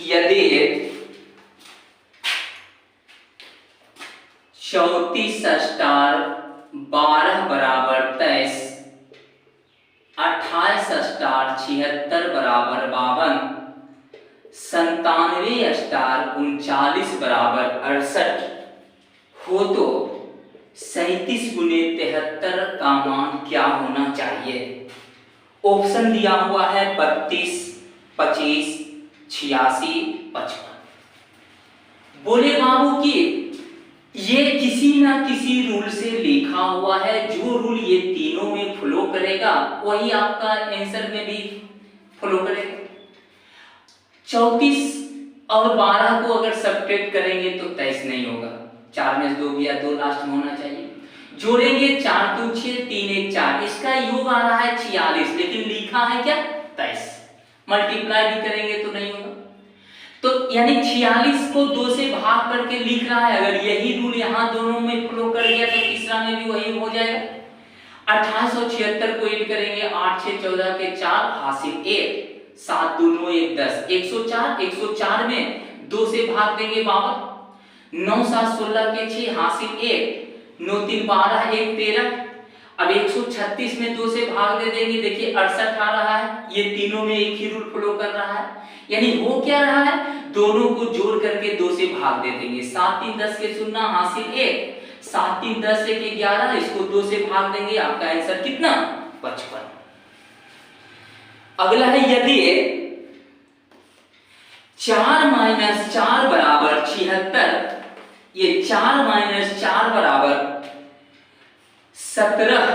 यदि 34 स्टार 12 बराबर 23, 28 स्टार 76 बराबर 52, 97 स्टार 39 बराबर 68 हो तो 37 गुने 73 का मान क्या होना चाहिए? ऑप्शन दिया हुआ है 32, 25, 86, 55। बोले बाबू कि ये किसी ना किसी रूल से लिखा हुआ है, जो रूल ये तीनों में फ्लो करेगा वही आपका आंसर में भी फ्लो करेगा। 34 और 12 को अगर सब्ट्रैक्ट करेंगे तो 23 नहीं होगा, 4 में 2 या 2 लास्ट में होना चाहिए। जोड़ेंगे 4 2 6 3 1 4, इसका योग आ रहा है 46, लेकिन लिखा है क्या 23। मल्टीप्लाई भी करेंगे तो नहीं होगा, तो यानी 46 को 2 से भाग करके लिख रहा है। अगर यही रूल यहाँ दोनों में फ्लो कर गया तो तीसरा में भी वही हो जाएगा। 28 और 76 को ऐड करेंगे, 8 6 14 के 4 हासिल 1, 7 2 9 1 10, 104। 104 में 2 से भाग देंगे 52, 9 7 16 के 6 हासिल 1, 9 3 12 1 13। अब 136 में 2 से भाग दे देंगे, देखिए 68 आ रहा है। ये तीनों में एक ही रूल फ्लो कर रहा है, यानी हो क्या रहा है, दोनों को जोड़ करके 2 से भाग दे देंगे। 7 3 10 के 0 हासिल 1, 7 3 10 1 11, इसको 2 से भाग देंगे, आपका आंसर कितना 55। अगला है यदि 4 - 4 बराबर 76, ये 4 - 4 बराबर 17,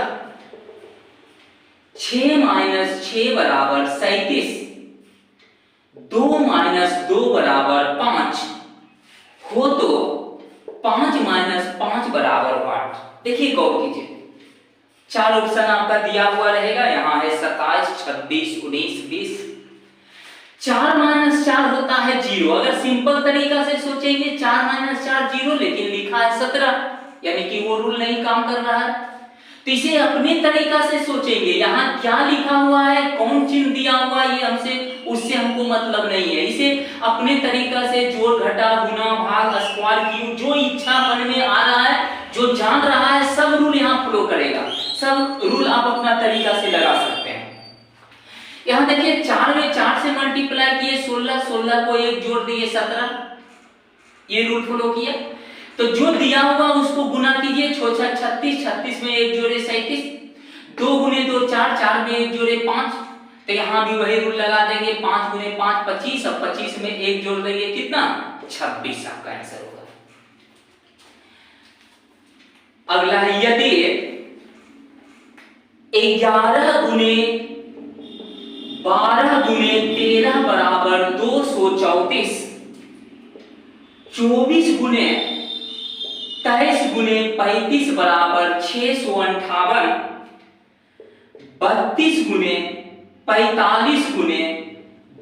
6 - 6 बराबर 37, 2 - 2 बराबर 5 हो तो 5 - 5 बराबर 8। देखिए गौर कीजिए, 4 ऑप्शन आपका दिया हुआ रहेगा, यहाँ है 27 26 19 20। 4 - 4 होता है 0, अगर सिंपल तरीका से सोचेंगे 4 - 4 0, लेकिन लिखा है 17, यानी कि वो रूल नहीं काम कर रहा है। तो इसे अपने तरीका से सोचेंगे, यहाँ क्या लिखा हुआ है, कौन चिन्ह दिया हुआ है, ये हमसे उससे हमको मतलब नहीं है। इसे अपने तरीका से जोड़ घटा गुना भाग स्क्वायर क्यूब, जो इच्छा मन में आ रहा है, जो जान रहा है, सब रूल यहाँ फ्लो करेगा। सब रूल आप अपना तरीका से लगा सकते हैं। यहाँ देखिए 4 में 4 से मल्टीप्लाई किए 16, 16 को 1 जोड़ दिए 17, ये रूल फ्लो किया। तो जो दिया हुआ उसको गुना कीजिए, 6 6 36, 36 में 1 जोड़े 37, 2 गुने 2 4, 4 में 1 जोड़े 5, तो यहाँ भी वही रूल लगा देंगे, 5 गुने 5 25, और 25 में 1 जोड़ देंगे कितना 26, आपका आंसर होगा। अगला है यदि 11 गुने 12 गुने 13 बराबर 234, 24 गुने 23 गुने 35 बराबर 658, 32 गुने 45 गुने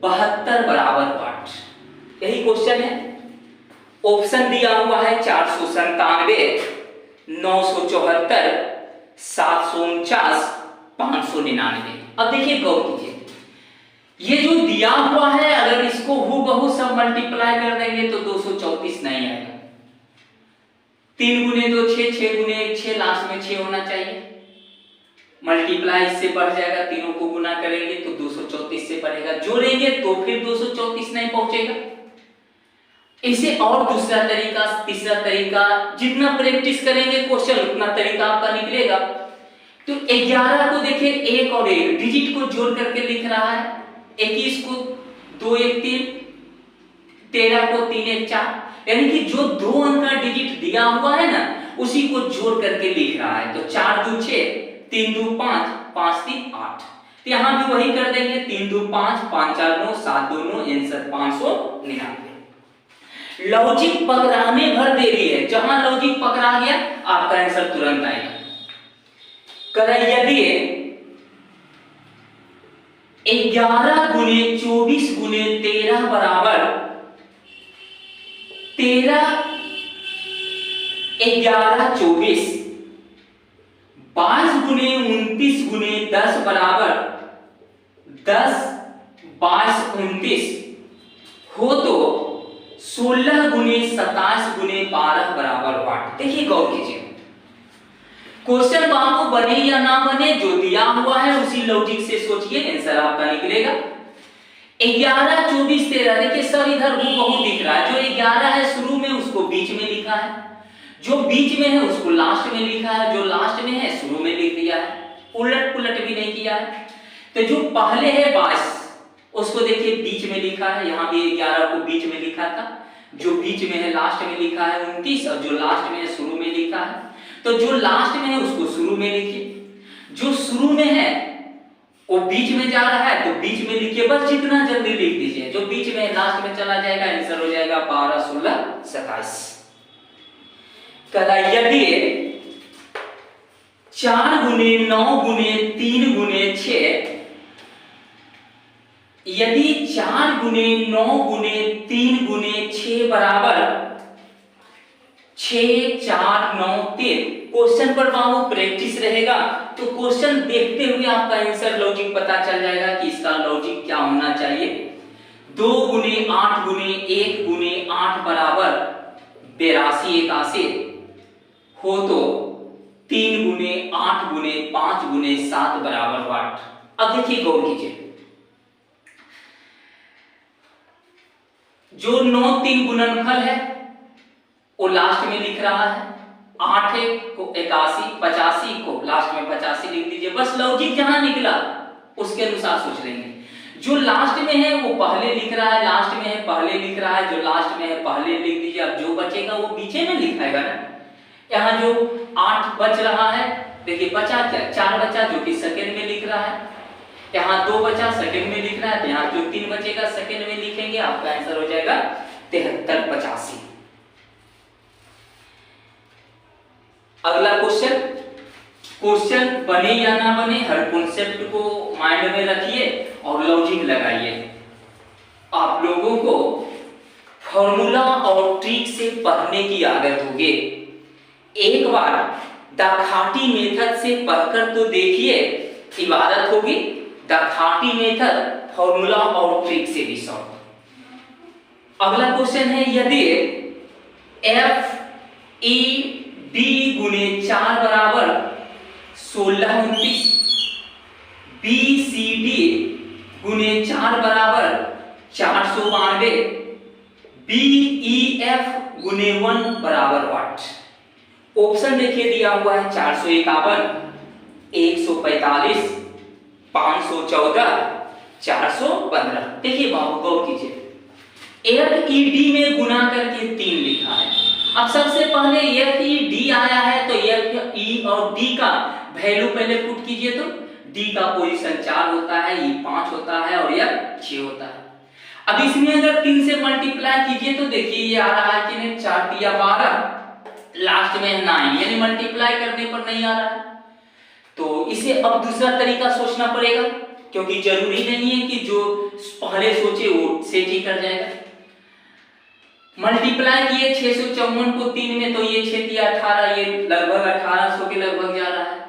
72 बराबर 8। यही क्वेश्चन है। ऑप्शन दिया हुआ है 497, 974, 749, 599। अब देखिए गौर कीजिए, ये जो दिया हुआ है अगर इसको हूबहू सब मल्टीप्लाई कर देंगे तो 234 नहीं आएगा। 3 गुने 2 6, 6 गुने 1 6, लास्ट में 6 होना चाहिए। मल्टीप्लाई इससे बढ़ जाएगा, तीनों को गुना करेंगे तो 234 से बढ़ेगा, जोड़ेंगे तो फिर 234 नहीं पहुंचेगा। इसे और दूसरा तरीका, तीसरा तरीका, जितना प्रैक्टिस करेंगे क्वेश्चन उतना तरीका आपका निकलेगा। तो 11 को देखिए 1 और 1 डिजिट को जोड़ करके लिख रहा है, 21 को 2 1 3, 13 को 3 1 4, यानी कि जो 2 अंक का डिजिट दिया हुआ है ना उसी को जोड़ करके लिख रहा है। तो 4 2 6, 3 2 5, 5 3 8, तो यहां भी वही कर देंगे, 3 2 5, 5 4 9, 7 2 9, आंसर 599। लॉजिक पकड़ाने भर देरी है, जहां लॉजिक पकड़ा गया आपका आंसर तुरंत आएगा। यदि 11 गुने 24 गुने 13 बराबर 13 11 24, 22 गुने 29 गुने 10 बराबर 10 22 29 हो तो 16 गुने 27 गुने 12 बराबर वाट। देखिए गौर कीजिए, क्वेश्चन बाबू बने या ना बने, जो दिया हुआ है उसी लॉजिक से सोचिए, आंसर आपका निकलेगा। 11 24 13, देखिए सर इधर बहुत दिख रहा है, जो 11 है शुरू में उसको बीच में लिखा है, जो बीच में है उसको लास्ट में लिखा है, जो लास्ट में है शुरू में लिख दिया है, उलट पुलट भी नहीं किया है। तो जो पहले है 22 उसको देखिए बीच में लिखा है, यहाँ भी 11 को बीच में लिखा था, जो बीच में है लास्ट में लिखा है 29, और जो लास्ट में है शुरू में लिखा है। तो जो लास्ट में है उसको शुरू में लिखिए, जो शुरू में है वो बीच में जा रहा है तो बीच में लिखिए, बस जितना जल्दी लिख दीजिए, जो बीच में लास्ट में चला जाएगा आंसर हो जाएगा 12 16 27। कला यदि 4 गुने 9 गुने 3 गुने 6, यदि 4 गुने 9 गुने 3 गुने 6 बराबर 6 4 9 3, क्वेश्चन पर बाबू प्रैक्टिस रहेगा तो क्वेश्चन देखते हुए आपका आंसर लॉजिक पता चल जाएगा कि इसका लॉजिक क्या होना चाहिए। 2 गुने 8 गुने 1 गुने 8 बराबर 82 81, हो तो 3 गुने 8 गुने 5 गुने 7 बराबर वाट। अब देखिए गौर कीजिए, जो 9 3 गुणनफल है वो लास्ट में लिख रहा है, 8 को 81 85 को लास्ट में 85 लिख दीजिए, बस लॉजिक जहां निकला उसके अनुसार सोच लेंगे। जो लास्ट में है वो पहले लिख रहा है, लास्ट में है पहले लिख रहा है, जो लास्ट में है पहले लिख दीजिए, अब जो बचेगा वो पीछे में लिखाएगा ना। यहाँ जो 8 बच रहा है, देखिए बचा क्या, 4 बचा जो कि सेकंड में लिख रहा है, यहाँ 2 बचा सेकंड में लिख रहा है, तो यहाँ जो 3 बचेगा सेकंड में लिखेंगे, आपका आंसर हो जाएगा 73 85। अगला क्वेश्चन, क्वेश्चन बने या ना बने हर कॉन्सेप्ट को माइंड में रखिए और लॉजिक लगाइए। आप लोगों को फॉर्मूला और ट्रिक से पढ़ने की आदत होगी। एक बार दाखाटी मेथड से पढ़कर तो देखिए, इबादत होगी। दाखाटी मेथड फॉर्मूला और ट्रिक से भी सॉल्व। अगला क्वेश्चन है, यदि एफ ई डी गुने 4 बराबर 16 29, बी सी डी गुने 4 बराबर 492, बी ई एफ गुने 1 बराबर वाट। ऑप्शन देखिए दिया हुआ है 451, 145, 514, 415। देखिए बाबू गौर कीजिए, एफ ई डी में गुना करके 3 लिखा है। अब सबसे पहले एफ ई डी आया है तो एफ ई और डी का वैल्यू पहले पुट कीजिए, तो डी का पोजीशन 4 होता है, ई 5 होता है और एफ 6 होता है। अब इसमें अगर 3 से मल्टीप्लाई कीजिए तो देखिए ये आ रहा है कि नहीं, 4 × 12, लास्ट में 9, यानी मल्टीप्लाई करने पर नहीं आ रहा है। तो इसे अब दूसरा तरीका सोचना पड़ेगा, क्योंकि जरूरी नहीं है कि जो पहले सोचे वो सेट ही कर जाएगा। मल्टीप्लाई किए 654 को 3 में, तो ये 6 × 18, ये लगभग 1800 के लगभग जा रहा है।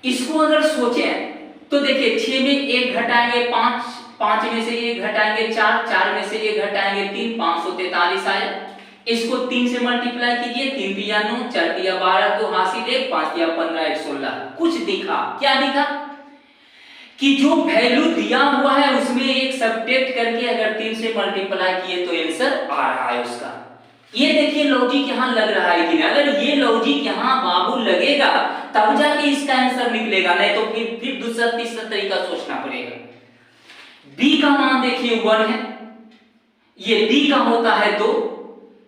इसको अगर सोचें तो देखिए 6 में 1 घटाएंगे 5, 5 में से 1 घटाएंगे 4, 4 में से 1 घटाएंगे 3, 543 आया। इसको 3 से मल्टीप्लाई कीजिए, 3 × 9, 4 × 12 तो हासिल 1, 5 × 15 116। कुछ दिखा, क्या दिखा कि जो वैल्यू दिया हुआ है उसमें एक सब्ट्रैक्ट करके अगर 3 से मल्टीप्लाई किए तो आंसर आ रहा है उसका। ये देखिए लॉजिक यहाँ लग रहा है कि नहीं, अगर ये लॉजिक यहाँ बाबू लगेगा तब जाके इसका आंसर निकलेगा, नहीं तो फिर दूसरा तीसरा तरीका सोचना पड़ेगा। बी का मान देखिए 1 है, ये डी का होता है 2,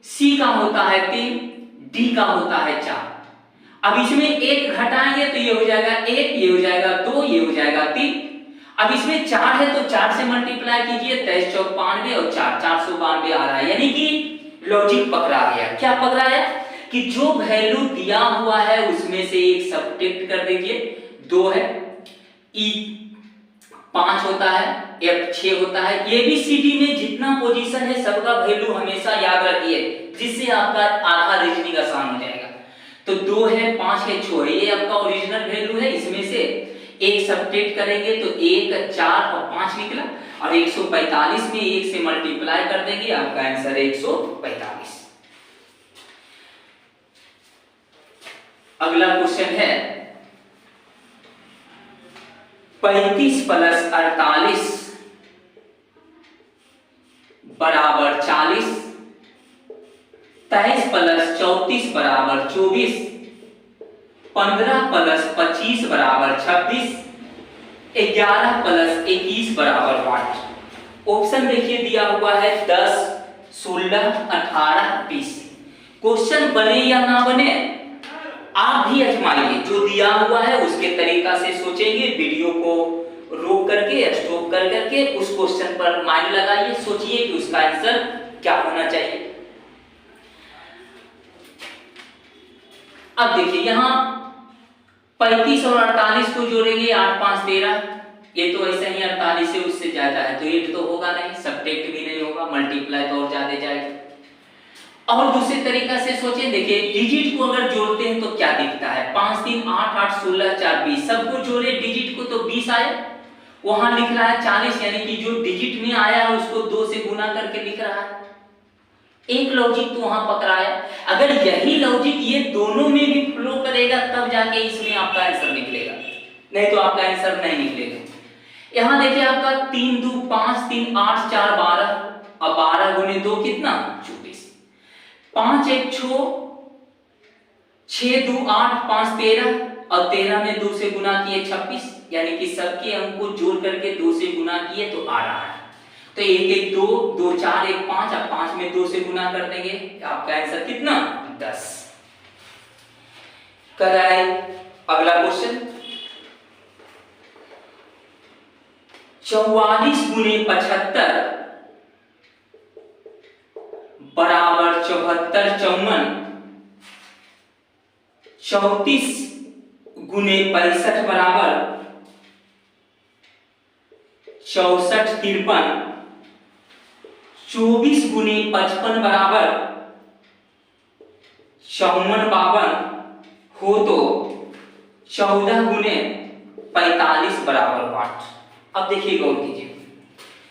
सी का होता है 3, डी का होता है 4। अब इसमें 1 घटाएंगे तो ये हो जाएगा 1, ये हो जाएगा 2, ये हो जाएगा 3। अब इसमें 4 है तो 4 से मल्टीप्लाई कीजिए, 23 × 4 92 और 4 492 आ रहा है, यानी कि लॉजिक पकड़ा गया। क्या पकड़ा है कि जो वैल्यू दिया हुआ है उसमें से एक सब्ट्रैक्ट कर दीजिए, 2 है, ई 5 होता है, एफ 6 होता है। एबीसीडी में जितना पोजीशन है सबका वैल्यू हमेशा याद रखिए, जिससे आपका आधा रीजनिंग आसान हो जाएगा। तो 2 है, 5 है, 6 है, ये आपका ओरिजिनल वैल्यू है। इसमें से एक सब्ट्रैक्ट करेंगे तो 1 4 और 5 निकला। और 145 में 1 से मल्टीप्लाई कर देंगे, आपका आंसर है 145। अगला क्वेश्चन है 35 प्लस 48 बराबर 40, 23 प्लस 34 बराबर 24, 15 प्लस 25 बराबर 26, 11 प्लस 21 बराबर 8। ऑप्शन देखिए दिया हुआ है 10, 16, 18, 20। क्वेश्चन बने या ना बने आप भी आजमाइए, जो दिया हुआ है उसके तरीका से सोचेंगे। वीडियो को रोक करके स्टॉप कर करके उस क्वेश्चन पर माइंड लगाइए, सोचिए कि उसका आंसर क्या होना चाहिए। अब देखिए यहां 35 और 48 को जोड़ेंगे, 8 5 13, ये तो ऐसा ही 48 से उससे ज्यादा है तो ये तो होगा नहीं, सब्ट्रैक्ट भी नहीं होगा, मल्टीप्लाई तो और ज्यादा जाएगा। और दूसरे तरीका से सोचें, देखिए डिजिट को अगर जोड़ते हैं तो क्या दिखता है, 5 3 8 8 16 4 20, सबको जोड़े डिजिट को तो 20 आया। वहां लिख रहा है 40, यानी कि जो डिजिट में आया है उसको 2 से गुना करके लिख रहा है। एक लॉजिक तो वहां पकड़ाया। अगर यही लॉजिक ये दोनों में भी फ्लो करेगा तब जाके इसमें आपका आंसर निकलेगा, नहीं तो आपका आंसर नहीं निकलेगा। यहां देखिए आपका 3 2 5 3 8 4 12, अब 12 गुने 2 कितना 24, 5 1 6 6 2 8 5 13, और 13 में 2 से गुना किए 26, यानी कि सबके अंक को जोड़ करके 2 से गुना किए तो आ रहा है। तो 1 1 2 2 4 1 5, अब 5 में 2 से गुना कर देंगे, आपका आंसर कितना 10। कराए अगला क्वेश्चन 44 गुने 75 बराबर 74 54, 34 गुने 65 बराबर 64 53, 24 गुने 55 बराबर 54 52, हो तो 14 गुने 45 बराबर 8। अब देखिए गौर कीजिए,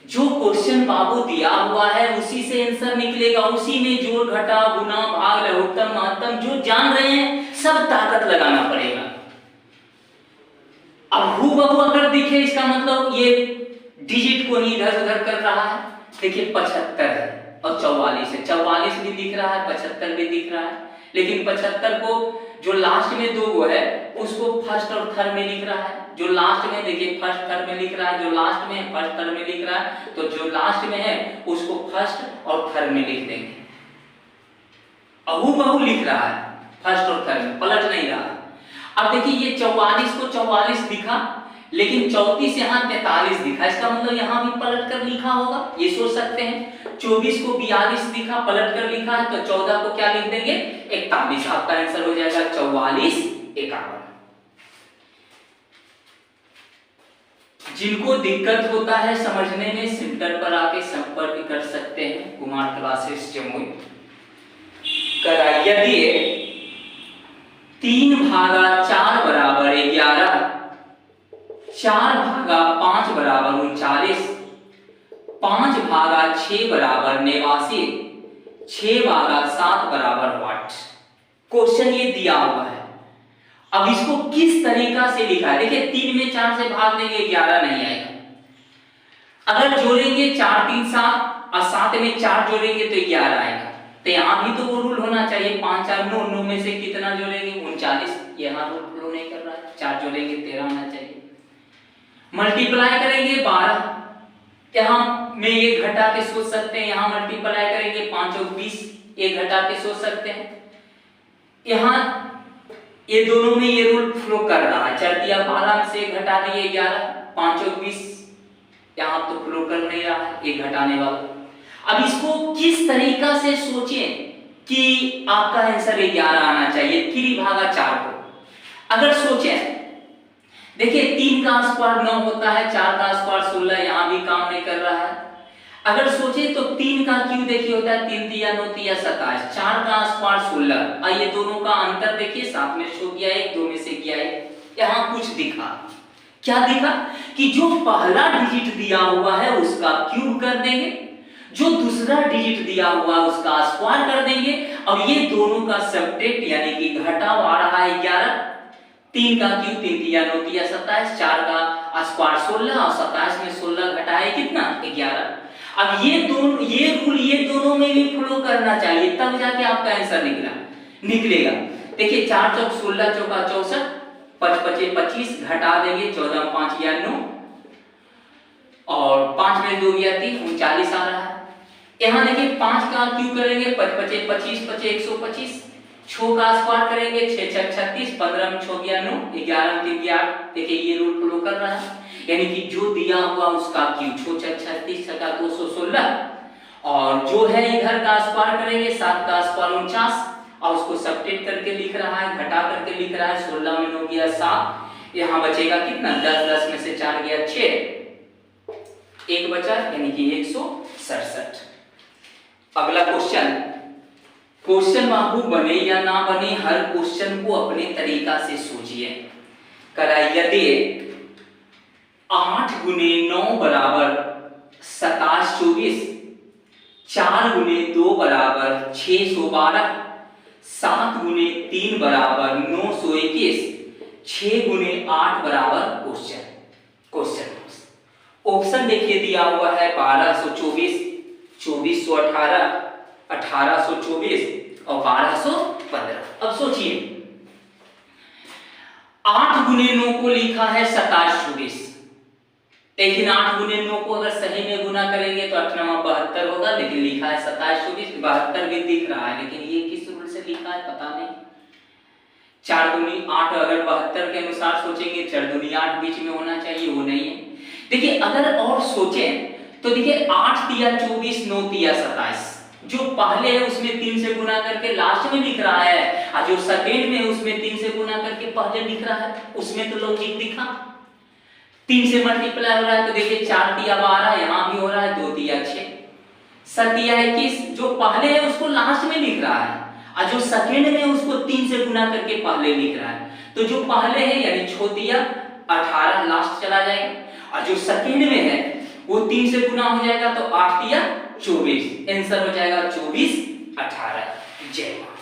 जो क्वेश्चन बाबू दिया हुआ है उसी से आंसर निकलेगा, उसी में जोड़ घटा गुना भाग लघुत्तम महत्तम जो जान रहे हैं सब ताकत लगाना पड़ेगा। अब हूबहू अगर दिखे इसका मतलब ये डिजिट को ही इधर उधर कर रहा है। देखिए 75 है और 44 है, 44 भी दिख रहा है 75 भी दिख रहा है, लेकिन 75 को जो लास्ट में दो गो है उसको फर्स्ट और थर्ड में लिख रहा है। जो लास्ट में देखिए फर्स्ट थर्ड में लिख रहा है, जो लास्ट में है फर्स्ट थर्ड में लिख रहा है, तो जो लास्ट में है उसको फर्स्ट और थर्ड में लिख देंगे। हूबहू लिख रहा है फर्स्ट और थर्ड में, पलट नहीं रहा। अब देखिए ये 44 को 44 दिखा, लेकिन 34 यहाँ 43 दिखा, इसका मतलब यहाँ भी पलट कर लिखा होगा, ये सोच सकते हैं। 24 को 42 दिखा, पलट कर लिखा है, तो 14 को क्या लिख देंगे 41, आपका आंसर हो जाएगा 44 51। जिनको दिक्कत होता है समझने में सेंटर पर आके संपर्क कर सकते हैं, कुमार क्लासेस जमुई। यदि 3 भागा 4 बराबर 11, 4 भागा 5 बराबर 39, 5 भागा 6 बराबर 89, 6 भागा 7 बराबर 8। क्वेश्चन ये दिया हुआ है। अब इसको किस तरीका से लिखा है, देखिए 3 में 4 से भाग देंगे 11 नहीं आएगा। अगर जोड़ेंगे 4 3 7 और 7 में 4 जोड़ेंगे तो 11 आएगा। तो यहां भी तो वो रूल होना चाहिए 5 4 9, 9 में से कितना जोड़ेंगे 39, यहां रूल फ्लो नहीं कर रहा है, 4 जोड़ेंगे 13 आना चाहिए। मल्टीप्लाई करेंगे 12, यहां में ये घटा के सोच सकते हैं, यहां मल्टीप्लाई करेंगे 5 और 20, ये घटा के सोच सकते हैं। यहां ये दोनों में ये रूल फ्लो कर रहा है, 4 दिया 12 में से घटा दिए 11, 5 और 20, यहां तो फ्लो कर नहीं रहा है, ये घटाने वाला। अब इसको किस तरीका से सोचें कि आपका आंसर 11 आना चाहिए, 3 भागा 4 को अगर सोचें, देखिए 3 का स्क्वायर 9 होता है, 4 का स्क्वायर 16, यहां भी काम नहीं कर रहा है। अगर सोचे तो 3 का क्यूब देखिए होता है 3 दिया 9 दिया 27, 4 का स्क्वायर 16, ये दोनों का अंतर देखिए 7 में से गया 1, 2 में से गया 1, यहां कुछ दिखा क्या देखा कि जो पहला डिजिट दिया हुआ है उसका क्यूब कर देंगे, जो दूसरा डिजिट दिया हुआ है उसका स्क्वायर कर देंगे, और ये दोनों का सब्ट्रैक्ट यानी कि घटाव आ रहा है 11। 3 का क्यूब 3 तिया 9 तिया 27, 4 का स्क्वायर 16 और 27 में 16 घटाए कितना 11। अब ये रूल ये दोनों में भी फॉलो करना चाहिए, तब जाके आपका आंसर निकलेगा। देखिए 4 चौक 16 चौका 64, 5 पचे 25 घटा देंगे, 14 5 या 9 और 5 में 2 या 3 39 आ रहा है। यहाँ देखिए 5 का क्यूब करेंगे 5 पचे 25 पचे 125, 6 का स्क्वायर करेंगे 6 6 36, 15 में 6 या 9, 11 में 3 11। देखिए ये रूल फॉलो कर रहा है, यानी कि जो दिया हुआ उसका क्यूब 6 6 36 का 216, और जो है इधर का स्क्वायर करेंगे 7 का स्क्वायर 49, और उसको सब्ट्रैक्ट करके लिख रहा है, घटा करके लिख रहा है। 16 में 9 गया 7, यहाँ बचेगा कितना 10, 10 में से 4 गया 6, 1 बचा यानी कि 167। अगला क्वेश्चन बाबू बने या ना बने, हर क्वेश्चन को अपने तरीका से सोचिए। यदि 8 गुने 9 बराबर 27 24, 4 गुने 2 बराबर 612, 7 गुने 3 बराबर 921, 6 गुने 8 बराबर क्वेश्चन। ऑप्शन देखिए दिया हुआ है 1224, 2418, 1824 और 1215। अब सोचिए 8 गुने 9 को लिखा है 27 24, लेकिन 8 गुने 9 को अगर सही में गुना करेंगे तो 8 9 72 होगा, लेकिन लिखा है 27 24, 72 भी दिख रहा है, लेकिन ये किस रूल से लिखा है पता नहीं। 4 दूनी 8, अगर 72 के अनुसार सोचेंगे 4 दूनी 8 बीच में होना चाहिए, वो नहीं है। देखिए अगर और सोचें तो देखिए 8 तिया 24, 9 तिया 27, जो पहले है उसमें 3 से गुना करके लास्ट में लिख रहा है, और जो सेकंड में उसमें 3 से गुना करके पहले लिख रहा है, उसमें तो लॉजिक दिखा। 3 से मल्टीप्लाई हो रहा है तो देखिए 4 तिया 12, यहाँ भी हो रहा है 2 तिया 6, 7 तिया 21, जो पहले है उसको लास्ट में लिख रहा है, और जो सेकंड में उसको 3 से गुना करके पहले लिख रहा है। तो जो पहले है यानी 6 तिया 18 लास्ट चला जाएगा, और जो सेकंड में है वो 3 से गुना हो जाएगा तो 8 तिया 24, आंसर हो जाएगा 24 18। जय मां।